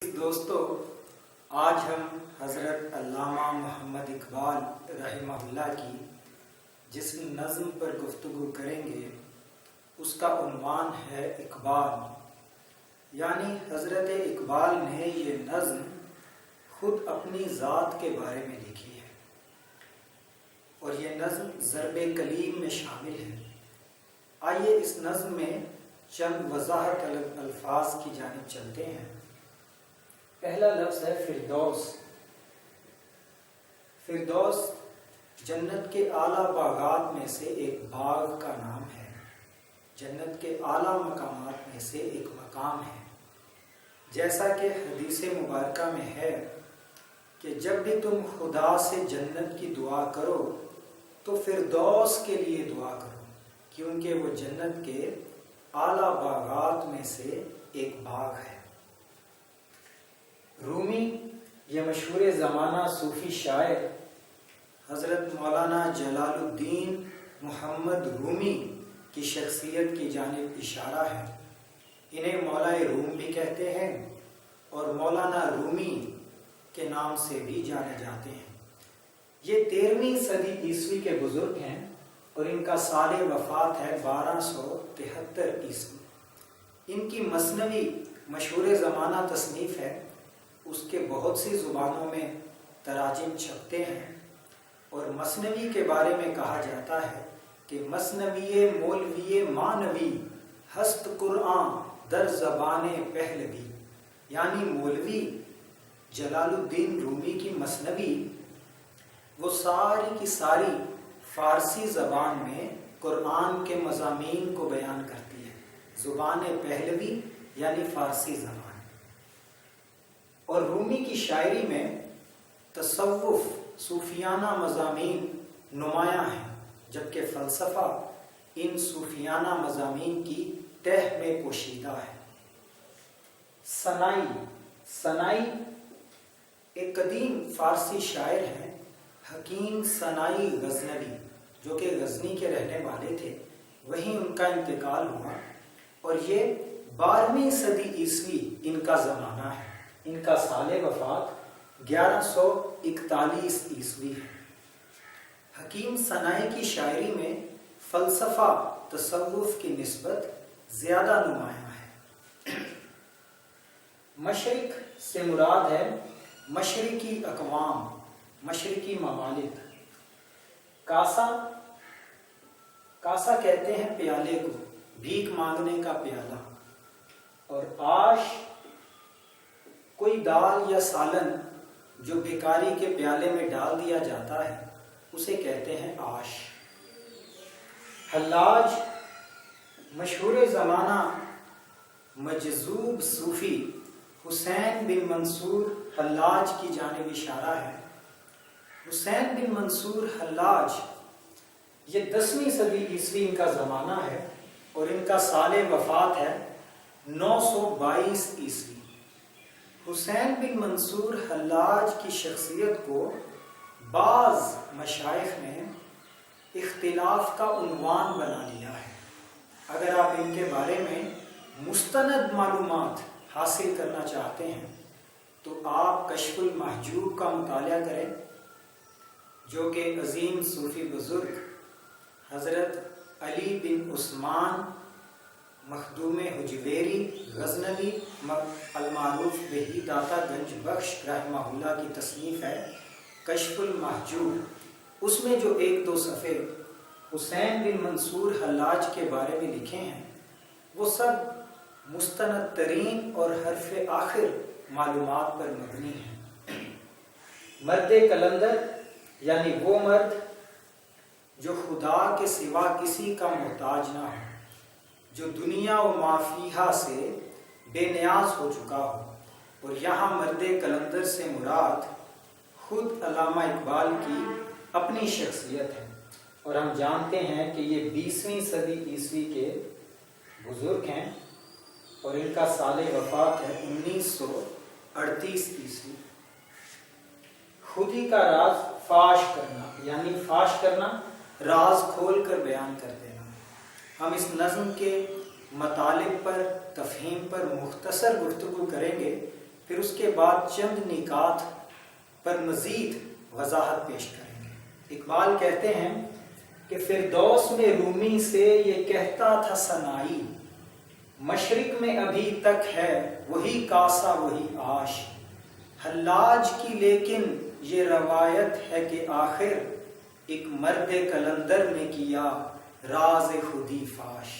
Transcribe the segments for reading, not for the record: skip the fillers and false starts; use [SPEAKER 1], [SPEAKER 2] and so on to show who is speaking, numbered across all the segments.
[SPEAKER 1] دوستو، آج ہم حضرت علامہ محمد اقبال رحمہ اللہ کی جس نظم پر گفتگو کریں گے اس کا عنوان ہے اقبال۔ یعنی حضرت اقبال نے یہ نظم خود اپنی ذات کے بارے میں لکھی ہے اور یہ نظم ضرب کلیم میں شامل ہے۔ آئیے اس نظم میں چند وضاحت الفاظ کی جانب چلتے ہیں۔ پہلا لفظ ہے فردوس۔ فردوس جنت کے اعلیٰ باغات میں سے ایک باغ کا نام ہے، جنت کے اعلیٰ مقامات میں سے ایک مقام ہے۔ جیسا کہ حدیث مبارکہ میں ہے کہ جب بھی تم خدا سے جنت کی دعا کرو تو فردوس کے لیے دعا کرو، کیونکہ وہ جنت کے اعلیٰ باغات میں سے ایک باغ ہے۔ رومی، یہ مشہور زمانہ صوفی شاعر حضرت مولانا جلال الدین محمد رومی کی شخصیت کی جانب اشارہ ہے۔ انہیں مولا روم بھی کہتے ہیں اور مولانا رومی کے نام سے بھی جانے جاتے ہیں۔ یہ 13ویں صدی عیسوی کے بزرگ ہیں اور ان کا سال وفات ہے 1273 عیسوی۔ ان کی مثنوی مشہور زمانہ تصنیف ہے، اس کے بہت سی زبانوں میں تراجم چھپتے ہیں اور مثنوی کے بارے میں کہا جاتا ہے کہ مثنوی مولوی مانوی ہست قرآن در زبان پہلوی۔ یعنی مولوی جلال الدین رومی کی مثنوی وہ ساری کی ساری فارسی زبان میں قرآن کے مضامین کو بیان کرتی ہے، زبان پہلوی یعنی فارسی زبان۔ اور رومی کی شاعری میں تصوف صوفیانہ مضامین نمایاں ہیں، جبکہ فلسفہ ان صوفیانہ مضامین کی تہ میں پوشیدہ ہے۔ سنائی ایک قدیم فارسی شاعر ہیں، حکیم سنائی غزنوی، جو کہ غزنی کے رہنے والے تھے، وہیں ان کا انتقال ہوا اور یہ 12ویں صدی عیسوی ان کا زمانہ ہے۔ ان کا سال وفات 1141 عیسوی ہے۔ حکیم سنائی کی شاعری میں فلسفہ تصوف کی نسبت زیادہ نمایاں ہے۔ مشرق سے مراد ہے مشرقی اقوام، مشرقی ممالک۔ کاسا کہتے ہیں پیالے کو، بھیک مانگنے کا پیالہ۔ اور آش کوئی دال یا سالن جو بھکاری کے پیالے میں ڈال دیا جاتا ہے اسے کہتے ہیں آش۔ حلاج مشہور زمانہ مجذوب صوفی حسین بن منصور حلاج کی جانب اشارہ ہے۔ حسین بن منصور حلاج یہ 10ویں صدی عیسوی ان کا زمانہ ہے اور ان کا سال وفات ہے 922 عیسوی۔ حسین بن منصور حلاج کی شخصیت کو بعض مشائخ نے اختلاف کا عنوان بنا لیا ہے۔ اگر آپ ان کے بارے میں مستند معلومات حاصل کرنا چاہتے ہیں تو آپ کشف المحجوب کا مطالعہ کریں، جو کہ عظیم صوفی بزرگ حضرت علی بن عثمان مخدوم حجویری غزنوی المعروف بہی داتا گنج بخش رحمہ اللہ کی تصنیف ہے کشف المحجوب۔ اس میں جو 1-2 صفحے حسین بن منصور حلاج کے بارے میں لکھے ہیں وہ سب مستند ترین اور حرف آخر معلومات پر مبنی ہیں۔ مرد کلندر یعنی وہ مرد جو خدا کے سوا کسی کا محتاج نہ ہو، جو دنیا و ما فیہا سے بے نیاز ہو چکا ہو۔ اور یہاں مرد کلندر سے مراد خود علامہ اقبال کی اپنی شخصیت ہے، اور ہم جانتے ہیں کہ یہ 20ویں صدی عیسوی کے بزرگ ہیں اور ان کا سال وفات ہے 1938 عیسوی۔ خودی کا راز فاش کرنا، یعنی فاش کرنا راز کھول کر بیان کر دینا۔ ہم اس نظم کے مطالب پر، تفہیم پر مختصر گفتگو کریں گے، پھر اس کے بعد چند نکات پر مزید وضاحت پیش کریں گے۔ اقبال کہتے ہیں کہ فردوس میں رومی سے یہ کہتا تھا سنائی، مشرق میں ابھی تک ہے وہی کاسا وہی آش، حلاج کی لیکن یہ روایت ہے کہ آخر ایک مرد کلندر نے کیا راز خودی فاش۔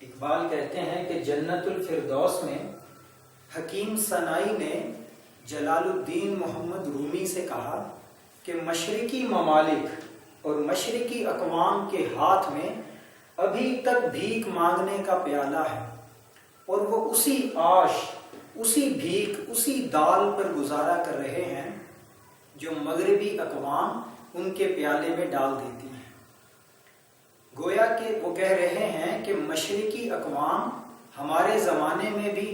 [SPEAKER 1] اقبال کہتے ہیں کہ جنت الفردوس میں حکیم سنائی نے جلال الدین محمد رومی سے کہا کہ مشرقی ممالک اور مشرقی اقوام کے ہاتھ میں ابھی تک بھیک مانگنے کا پیالہ ہے، اور وہ اسی آش، اسی بھیک، اسی دال پر گزارا کر رہے ہیں جو مغربی اقوام ان کے پیالے میں ڈال دیتی ہیں۔ گویا کہ وہ کہہ رہے ہیں کہ مشرقی اقوام ہمارے زمانے میں بھی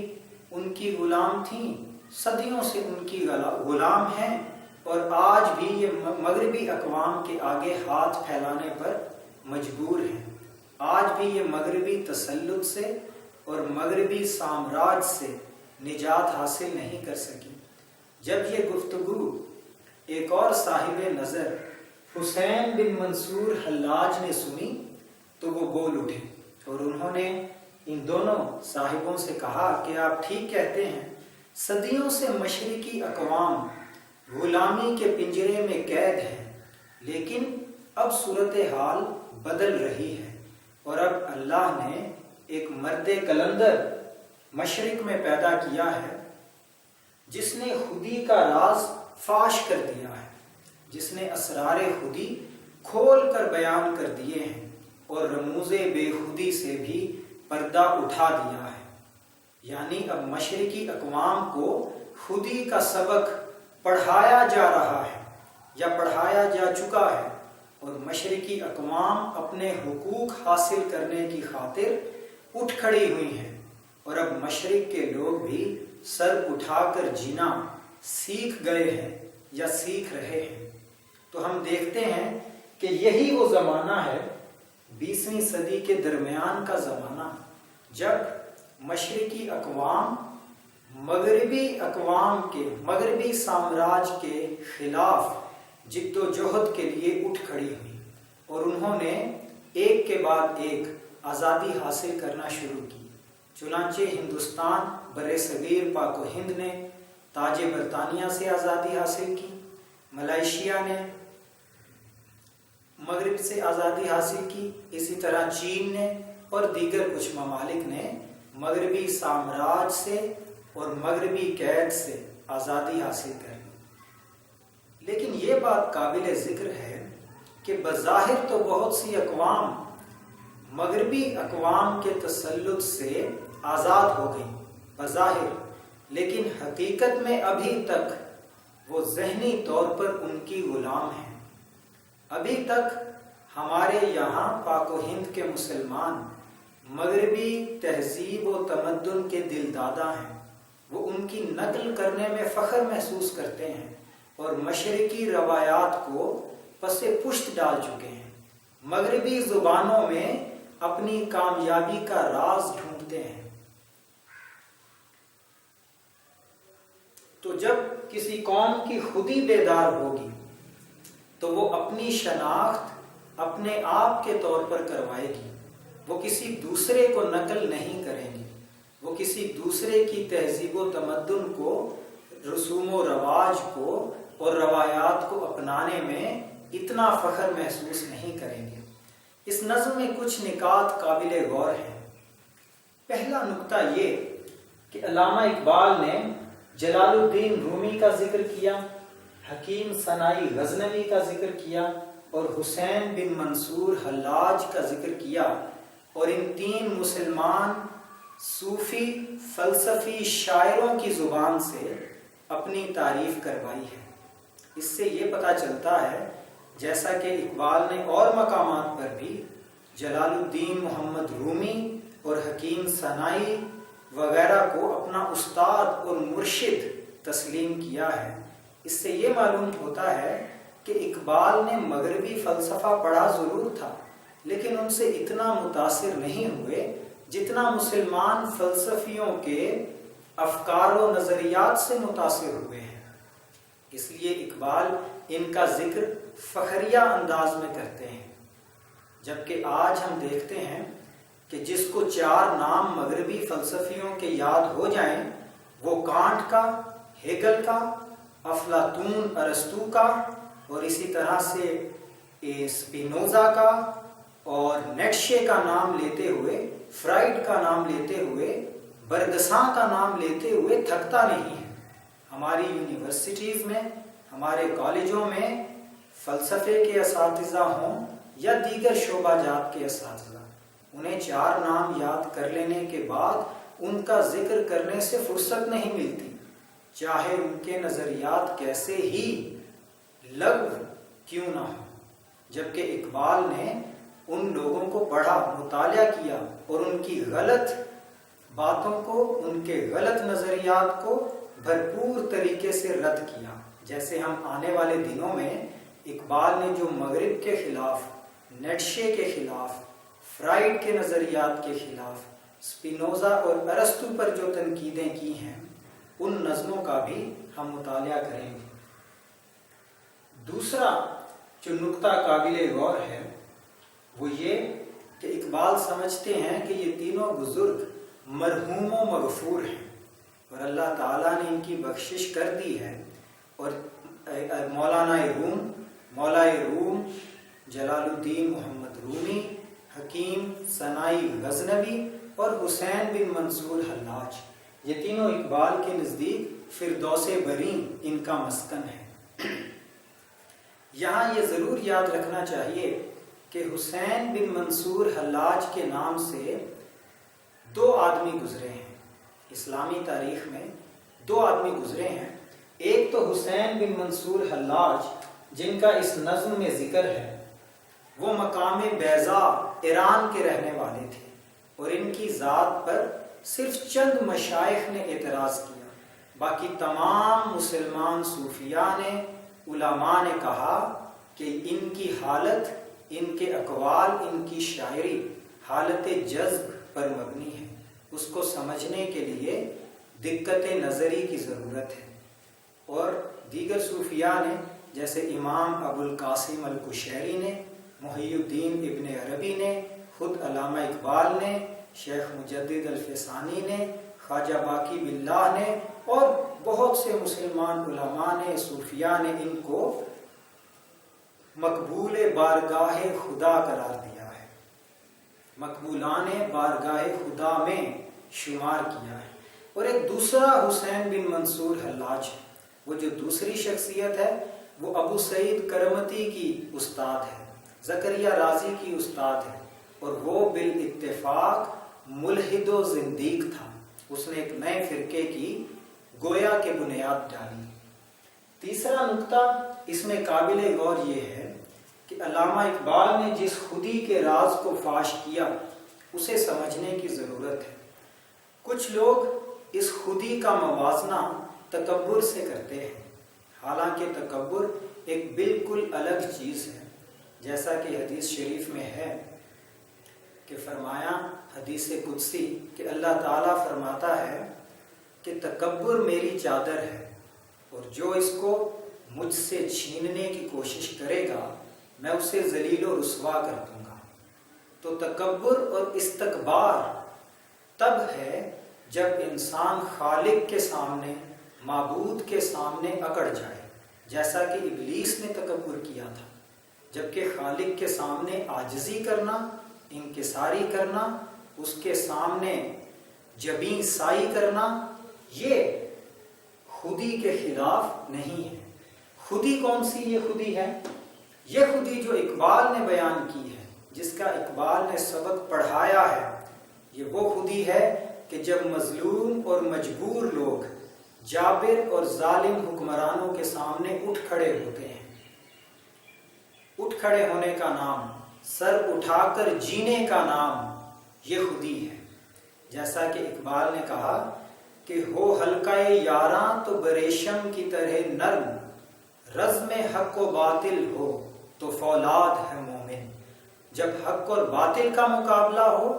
[SPEAKER 1] ان کی غلام تھیں، صدیوں سے ان کی غلام ہیں، اور آج بھی یہ مغربی اقوام کے آگے ہاتھ پھیلانے پر مجبور ہیں۔ آج بھی یہ مغربی تسلط سے اور مغربی سامراج سے نجات حاصل نہیں کر سکی۔ جب یہ گفتگو ایک اور صاحب نظر حسین بن منصور حلاج نے سنی تو وہ بول اٹھے، اور انہوں نے ان دونوں صاحبوں سے کہا کہ آپ ٹھیک کہتے ہیں، صدیوں سے مشرقی اقوام غلامی کے پنجرے میں قید ہیں، لیکن اب صورتحال بدل رہی ہے، اور اب اللہ نے ایک مرد کلندر مشرق میں پیدا کیا ہے جس نے خودی کا راز فاش کر دیا ہے، جس نے اسرار خودی کھول کر بیان کر دیے ہیں، اور رموز بے خودی سے بھی پردہ اٹھا دیا ہے۔ یعنی اب مشرقی اقوام کو خودی کا سبق پڑھایا جا رہا ہے یا پڑھایا جا چکا ہے، اور مشرقی اقوام اپنے حقوق حاصل کرنے کی خاطر اٹھ کھڑی ہوئی ہیں، اور اب مشرق کے لوگ بھی سر اٹھا کر جینا سیکھ گئے ہیں یا سیکھ رہے ہیں۔ تو ہم دیکھتے ہیں کہ یہی وہ زمانہ ہے، 20ویں صدی کے درمیان کا زمانہ، جب مشرقی اقوام مغربی اقوام کے، مغربی سامراج کے خلاف جد و جہد کے لیے اٹھ کھڑی ہوئی، اور انہوں نے ایک کے بعد ایک آزادی حاصل کرنا شروع کی۔ چنانچہ ہندوستان بر صغیر پاک و ہند نے تاج برطانیہ سے آزادی حاصل کی، ملائیشیا نے مغرب سے آزادی حاصل کی، اسی طرح چین نے اور دیگر کچھ ممالک نے مغربی سامراج سے اور مغربی قید سے آزادی حاصل کر لی۔ لیکن یہ بات قابل ذکر ہے کہ بظاہر تو بہت سی اقوام مغربی اقوام کے تسلط سے آزاد ہو گئی بظاہر، لیکن حقیقت میں ابھی تک وہ ذہنی طور پر ان کی غلام ہیں۔ ابھی تک ہمارے یہاں پاک و ہند کے مسلمان مغربی تہذیب و تمدن کے دل دادا ہیں، وہ ان کی نقل کرنے میں فخر محسوس کرتے ہیں، اور مشرقی روایات کو پس پشت ڈال چکے ہیں، مغربی زبانوں میں اپنی کامیابی کا راز ڈھونڈتے ہیں۔ تو جب کسی قوم کی خودی بیدار ہوگی تو وہ اپنی شناخت اپنے آپ کے طور پر کروائے گی، وہ کسی دوسرے کو نقل نہیں کریں گی، وہ کسی دوسرے کی تہذیب و تمدن کو، رسوم و رواج کو اور روایات کو اپنانے میں اتنا فخر محسوس نہیں کریں گے۔ اس نظم میں کچھ نکات قابل غور ہیں۔ پہلا نکتہ یہ کہ علامہ اقبال نے جلال الدین رومی کا ذکر کیا، حکیم سنائی غزنوی کا ذکر کیا، اور حسین بن منصور حلاج کا ذکر کیا، اور ان تین مسلمان صوفی فلسفی شاعروں کی زبان سے اپنی تعریف کروائی ہے۔ اس سے یہ پتہ چلتا ہے، جیسا کہ اقبال نے اور مقامات پر بھی جلال الدین محمد رومی اور حکیم سنائی وغیرہ کو اپنا استاد اور مرشد تسلیم کیا ہے، اس سے یہ معلوم ہوتا ہے کہ اقبال نے مغربی فلسفہ پڑھا ضرور تھا، لیکن ان سے اتنا متاثر نہیں ہوئے جتنا مسلمان فلسفیوں کے افکار و نظریات سے متاثر ہوئے ہیں، اس لیے اقبال ان کا ذکر فخریہ انداز میں کرتے ہیں، جبکہ آج ہم دیکھتے ہیں کہ جس کو 4 نام مغربی فلسفیوں کے یاد ہو جائیں وہ کانٹ کا، ہیگل کا، افلاطون ارسطو کا، اور اسی طرح سے اسپینوزا کا اور نیٹشے کا نام لیتے ہوئے، فرائڈ کا نام لیتے ہوئے، برگساں کا نام لیتے ہوئے تھکتا نہیں ہے۔ ہماری یونیورسٹیز میں، ہمارے کالجوں میں فلسفے کے اساتذہ ہوں یا دیگر شعبہ جات کے اساتذہ، انہیں 4 نام یاد کر لینے کے بعد ان کا ذکر کرنے سے فرصت نہیں ملتی، چاہے ان کے نظریات کیسے ہی لغو کیوں نہ ہو۔ جبکہ اقبال نے ان لوگوں کو پڑھا، مطالعہ کیا اور ان کی غلط باتوں کو، ان کے غلط نظریات کو بھرپور طریقے سے رد کیا۔ جیسے ہم آنے والے دنوں میں اقبال نے جو مغرب کے خلاف، نیٹشے کے خلاف، فرائڈ کے نظریات کے خلاف، اسپینوزا اور ارسطو پر جو تنقیدیں کی ہیں، ان نظموں کا بھی ہم مطالعہ کریں گے۔ دوسرا جو نکتہ قابل غور ہے وہ یہ کہ اقبال سمجھتے ہیں کہ یہ تینوں بزرگ مرحوم و مغفور ہیں اور اللہ تعالیٰ نے ان کی بخشش کر دی ہے، اور مولا روم جلال الدین محمد رومی، حکیم سنائی غزنوی اور حسین بن منصور حلاج، یہ تینوں اقبال کے نزدیک فردوس برین ان کا مسکن ہے۔ یہاں یہ ضرور یاد رکھنا چاہیے کہ حسین بن منصور حلاج کے نام سے 2 آدمی گزرے ہیں، اسلامی تاریخ میں 2 آدمی گزرے ہیں۔ ایک تو حسین بن منصور حلاج جن کا اس نظم میں ذکر ہے، وہ مقام بیضا ایران کے رہنے والے تھے، اور ان کی ذات پر صرف چند مشائخ نے اعتراض کیا، باقی تمام مسلمان صوفیاء نے، علماء نے کہا کہ ان کی حالت، ان کے اقوال، ان کی شاعری حالت جذب پر مبنی ہے، اس کو سمجھنے کے لیے دقت نظری کی ضرورت ہے۔ اور دیگر صوفیاء نے، جیسے امام ابو القاسم القشیری نے، محی الدین ابن عربی نے، خود علامہ اقبال نے، شیخ مجدد الفسانی نے، خواجہ باقی باللہ نے، اور بہت سے مسلمان علماء نے، صوفیاء نے ان کو مقبول بارگاہ خدا قرار دیا ہے، مقبولان بارگاہ خدا میں شمار کیا ہے۔ اور ایک دوسرا حسین بن منصور حلاج ہے، وہ جو دوسری شخصیت ہے وہ ابو سعید کرمتی کی استاد ہے، زکریا رازی کی استاد ہے، اور وہ بالاتفاق ملحد و زندیق تھا، اس نے ایک نئے فرقے کی گویا کے بنیاد ڈالی۔ تیسرا نکتہ اس میں قابل غور یہ ہے کہ علامہ اقبال نے جس خودی کے راز کو فاش کیا اسے سمجھنے کی ضرورت ہے۔ کچھ لوگ اس خودی کا موازنہ تکبر سے کرتے ہیں، حالانکہ تکبر ایک بالکل الگ چیز ہے، جیسا کہ حدیث شریف میں ہے کہ فرمایا، حدیث قدسی، کہ اللہ تعالیٰ فرماتا ہے کہ تکبر میری چادر ہے، اور جو اس کو مجھ سے چھیننے کی کوشش کرے گا میں اسے ذلیل و رسوا کر دوں گا۔ تو تکبر اور استکبار تب ہے جب انسان خالق کے سامنے، معبود کے سامنے اکڑ جائے، جیسا کہ ابلیس نے تکبر کیا تھا، جبکہ خالق کے سامنے عاجزی کرنا، انکساری کرنا، اس کے سامنے جبیں سائی کرنا، یہ خودی کے خلاف نہیں ہے۔ خودی کون سی یہ خودی ہے؟ یہ خودی جو اقبال نے بیان کی ہے، جس کا اقبال نے سبق پڑھایا ہے، یہ وہ خودی ہے کہ جب مظلوم اور مجبور لوگ جابر اور ظالم حکمرانوں کے سامنے اٹھ کھڑے ہوتے ہیں، اٹھ کھڑے ہونے کا نام، سر اٹھا کر جینے کا نام، یہ خودی ہے۔ جیسا کہ اقبال نے کہا کہ ہو حلقہ یاراں تو بریشم کی طرح نرم، رزم حق و باطل ہو تو فولاد ہے مومن۔ جب حق اور باطل کا مقابلہ ہو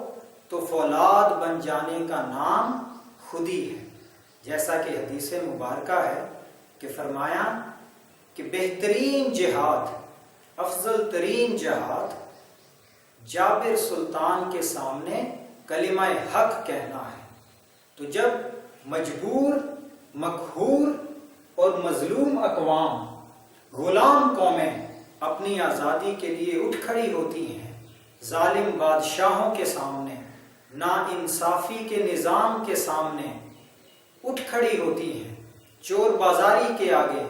[SPEAKER 1] تو فولاد بن جانے کا نام خودی ہے۔ جیسا کہ حدیث مبارکہ ہے کہ فرمایا کہ بہترین جہاد، افضل ترین جہاد جابر سلطان کے سامنے کلمہ حق کہنا ہے۔ تو جب مجبور، مقہور اور مظلوم اقوام، غلام قومیں اپنی آزادی کے لیے اٹھ کھڑی ہوتی ہیں، ظالم بادشاہوں کے سامنے، ناانصافی کے نظام کے سامنے اٹھ کھڑی ہوتی ہیں، چور بازاری کے آگے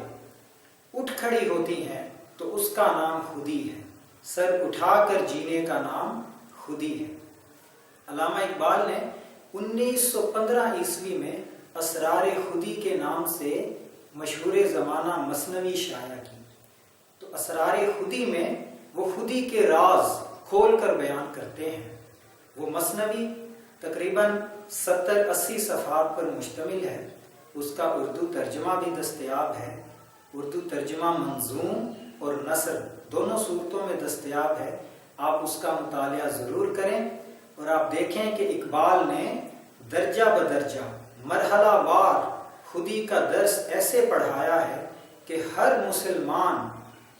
[SPEAKER 1] اٹھ کھڑی ہوتی ہیں، تو اس کا نام خودی ہے۔ سر اٹھا کر جینے کا نام خودی ہے۔ علامہ اقبال نے 1915 عیسوی میں اسرار خودی کے نام سے مشہور زمانہ مثنوی شائع کی۔ تو اسرار خودی میں وہ خودی کے راز کھول کر بیان کرتے ہیں۔ وہ مثنوی تقریباً 70-80 صفحات پر مشتمل ہے۔ اس کا اردو ترجمہ بھی دستیاب ہے۔ اردو ترجمہ منظوم اور نثر دونوں صورتوں میں دستیاب ہے۔ آپ اس کا مطالعہ ضرور کریں اور آپ دیکھیں کہ اقبال نے درجہ بدرجہ مرحلہ وار خودی کا درس ایسے پڑھایا ہے کہ ہر مسلمان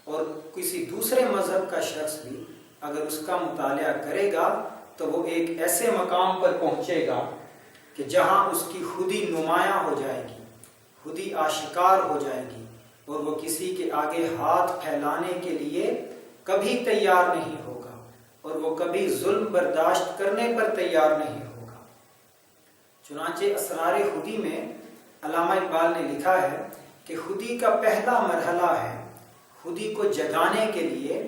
[SPEAKER 1] اور کسی دوسرے مذہب کا شخص بھی اگر اس کا مطالعہ کرے گا تو وہ ایک ایسے مقام پر پہنچے گا کہ جہاں اس کی خودی نمایاں ہو جائے گی، خودی آشکار ہو جائے گی، اور وہ کسی کے آگے ہاتھ پھیلانے کے لیے کبھی تیار نہیں ہوگا، اور وہ کبھی ظلم برداشت کرنے پر تیار نہیں ہوگا۔ چنانچہ اسرار خودی میں علامہ اقبال نے لکھا ہے کہ خودی کا پہلا مرحلہ ہے خودی کو جگانے کے لیے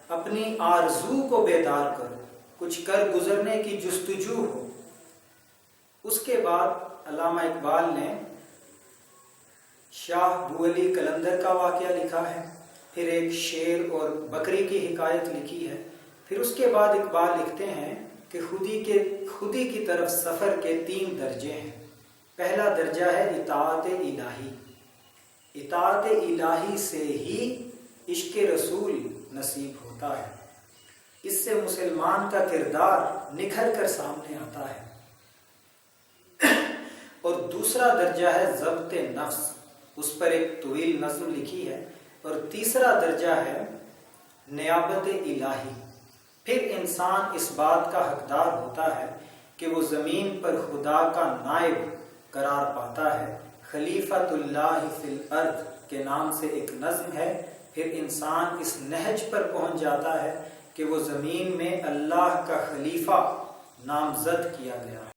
[SPEAKER 1] اپنی آرزو کو بیدار کرو، کچھ کر گزرنے کی جستجو ہو۔ اس کے بعد علامہ اقبال نے شاہ بو علی قلندر کا واقعہ لکھا ہے، پھر ایک شیر اور بکری کی حکایت لکھی ہے، پھر اس کے بعد اقبال لکھتے ہیں کہ خودی کی طرف سفر کے 3 درجے ہیں۔ پہلا درجہ ہے اطاعت الہی۔ اطاعت الہی سے ہی عشق رسول نصیب ہوتا ہے، اس سے مسلمان کا کردار نکھر کر سامنے آتا ہے۔ اور دوسرا درجہ ہے ضبط نفس، اس پر ایک طویل نظم لکھی ہے۔ اور تیسرا درجہ ہے نیابت الہی۔ پھر انسان اس بات کا حقدار ہوتا ہے کہ وہ زمین پر خدا کا نائب قرار پاتا ہے۔ خلیفۃ اللہ فی الارض کے نام سے ایک نظم ہے۔ پھر انسان اس نہج پر پہنچ جاتا ہے کہ وہ زمین میں اللہ کا خلیفہ نامزد کیا گیا ہے۔